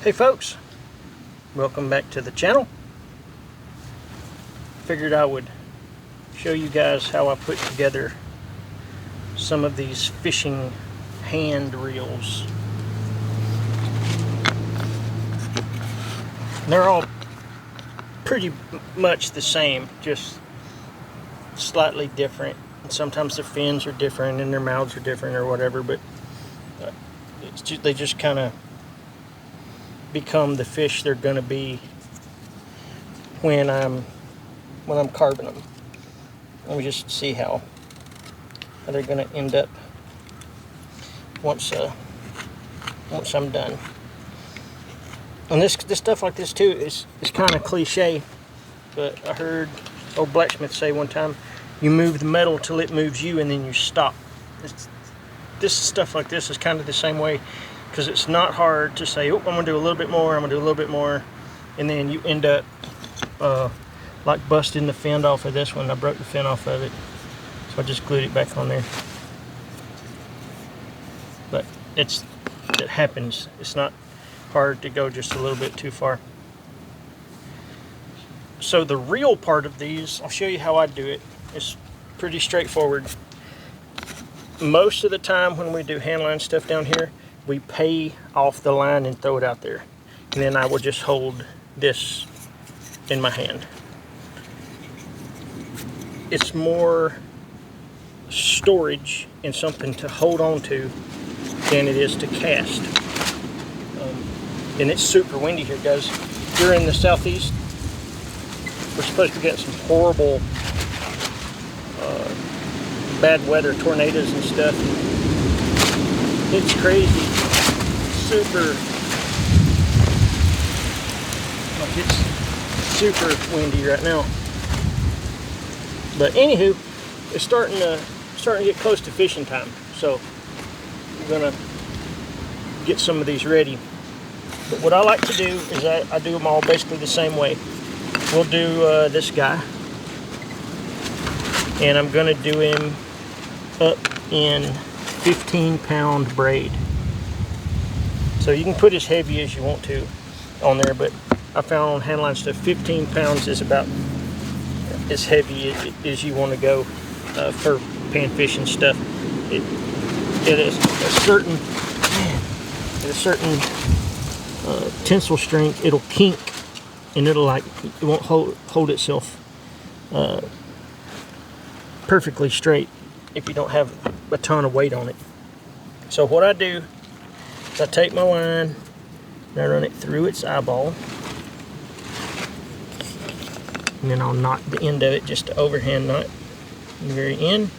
Hey folks, welcome back to the channel. Figured I would show you guys how I put together some of these fishing hand reels. They're all pretty much the same, just slightly different. And sometimes their fins are different and their mouths are different or whatever, but they just kind of become the fish they're going to be when I'm carving them. Let me just see how they're going to end up once I'm done. And this stuff like this too is kind of cliche, but I heard old blacksmith say one time, you move the metal till it moves you and then you stop. This stuff like this is kind of the same way, because it's not hard to say, oh, I'm going to do a little bit more, I'm going to do a little bit more, and then you end up like busting the fin off of this one. I broke the fin off of it, so I just glued it back on there. But it happens. It's not hard to go just a little bit too far. So the real part of these, I'll show you how I do it. It's pretty straightforward. Most of the time when we do handline stuff down here, we pay off the line and throw it out there. And then I will just hold this in my hand. It's more storage and something to hold on to than it is to cast. And it's super windy here, guys. If you're in the southeast, we're supposed to be getting some horrible bad weather, tornadoes and stuff. It's crazy. Super windy right now. But anywho, it's starting to get close to fishing time, so we're gonna get some of these ready. But what I like to do is I do them all basically the same way. We'll do this guy, and I'm gonna do him up in 15-pound braid. So you can put as heavy as you want to on there, but I found on handline stuff 15 pounds is about as heavy as you want to go for pan fishing stuff. It is a certain tensile strength. It'll kink and it won't hold itself perfectly straight if you don't have a ton of weight on it. So what I do is I take my line and I run it through its eyeball, and then I'll knot the end of it, just an overhand knot in the very end.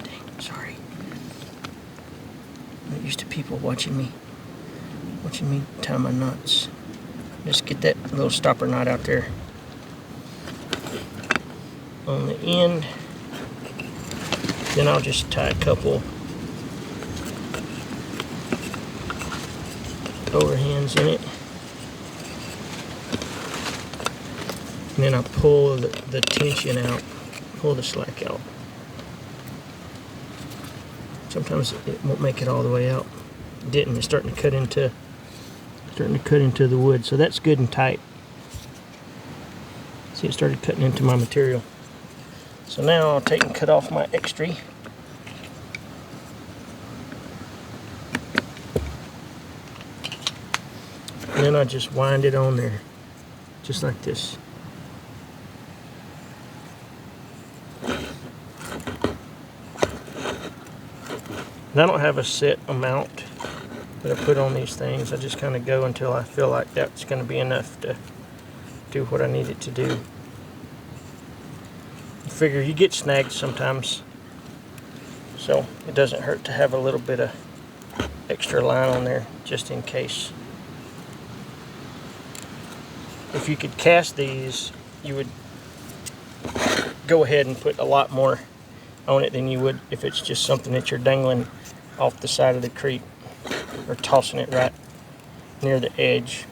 Dang, sorry. I'm not used to people watching me tie my knots. Just get that little stopper knot out there on the end. Then I'll just tie a couple overhands in it. And then I pull the tension out, pull the slack out. Sometimes it won't make it all the way out. It didn't. It's starting to cut into the wood, so that's good and tight. See, it started cutting into my material. So now I'll take and cut off my extra. And then I just wind it on there, just like this. And I don't have a set amount that I put on these things. I just kind of go until I feel like that's going to be enough to do what I need it to do. I figure you get snagged sometimes, so it doesn't hurt to have a little bit of extra line on there just in case. If you could cast these, you would go ahead and put a lot more on it than you would if it's just something that you're dangling off the side of the creek or tossing it right near the edge.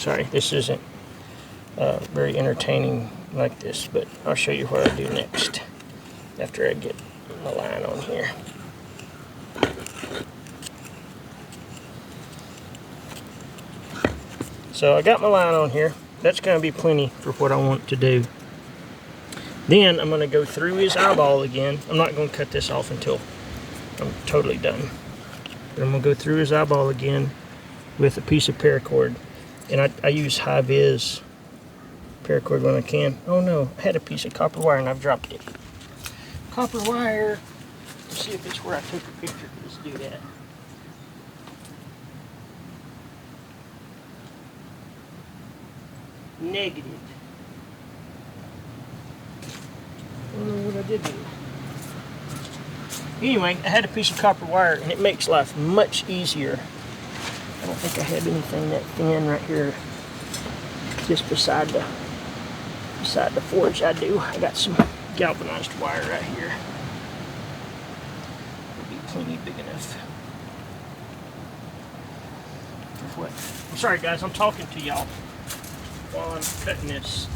sorry, this isn't very entertaining like this, but I'll show you what I do next after I get my line on here. So I got my line on here. That's going to be plenty for what I want to do. Then I'm going to go through his eyeball again. I'm not going to cut this off until I'm totally done. But I'm going to go through his eyeball again with a piece of paracord. And I use high-vis paracord when I can. Oh no, I had a piece of copper wire and I've dropped it. Copper wire. Let's see if it's where I took a picture. Let's do that. Negative. I don't know what I did with it. Anyway, I had a piece of copper wire and it makes life much easier. I don't think I have anything that thin right here just beside the forge. I do. I got some galvanized wire right here. It'll be plenty big enough. For what? I'm sorry guys, I'm talking to y'all while I'm cutting this.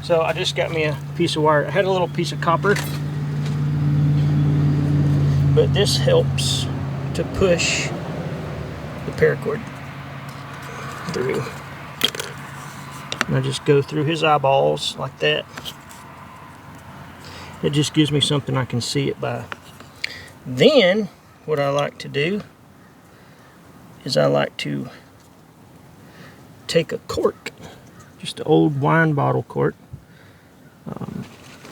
So I just got me a piece of wire. I had a little piece of copper, but this helps to push the paracord through. And I just go through his eyeballs like that. It just gives me something I can see it by. Then what I like to do is I like to take a cork, just an old wine bottle cork.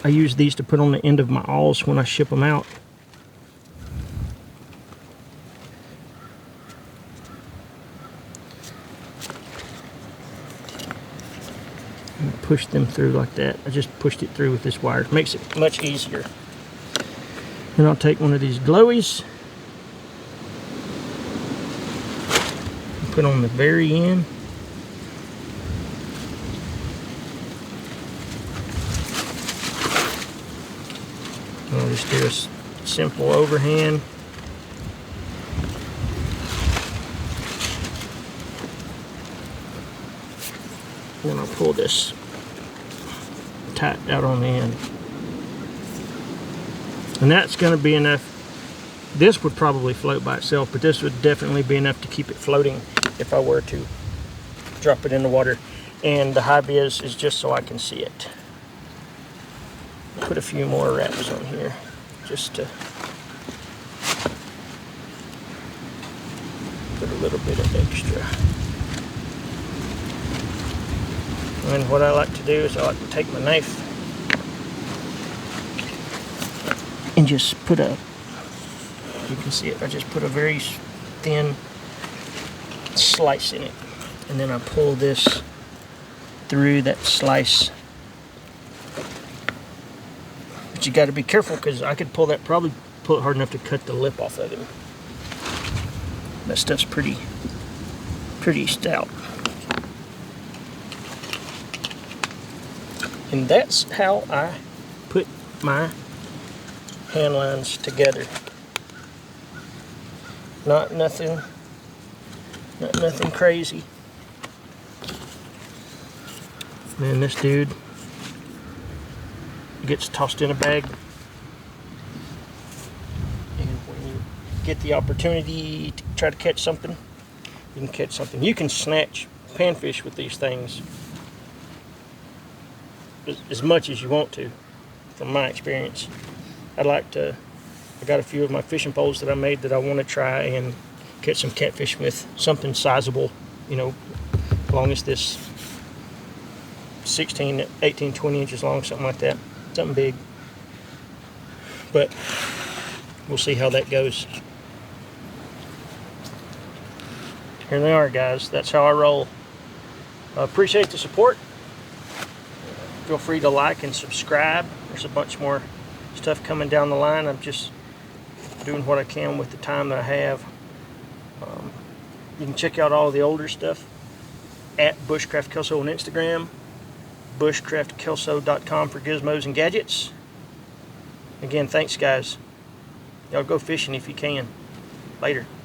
I use these to put on the end of my awls when I ship them out. And push them through like that. I just pushed it through with this wire. It makes it much easier. And I'll take one of these glowies and put on the very end. I'll just do a simple overhand. And then I'll pull this tight out on the end. And that's going to be enough. This would probably float by itself, but this would definitely be enough to keep it floating if I were to drop it in the water. And the high vis is just so I can see it. Put a few more wraps on here just to put a little bit of extra. And what I like to do is I like to take my knife and just put a, you can see it, I just put a very thin slice in it. And then I pull this through that slice. But you got to be careful because I could pull that, probably pull it hard enough to cut the lip off of him. That stuff's pretty stout. And that's how I put my hand lines together. Not nothing crazy. And then this dude gets tossed in a bag. And when you get the opportunity to try to catch something, you can catch something. You can snatch panfish with these things as much as you want to, from my experience. I got a few of my fishing poles that I made that I want to try and catch some catfish with, something sizable, you know, as long as this 16, 18, 20 inches long, something like that. Something big. But we'll see how that goes. Here they are, guys. That's how I roll. I appreciate the support. Feel free to like and subscribe. There's a bunch more stuff coming down the line. I'm just doing what I can with the time that I have. You can check out all the older stuff at Bushcraft Kelso on Instagram, bushcraftkelso.com for gizmos and gadgets. Again, thanks guys. Y'all go fishing if you can. Later.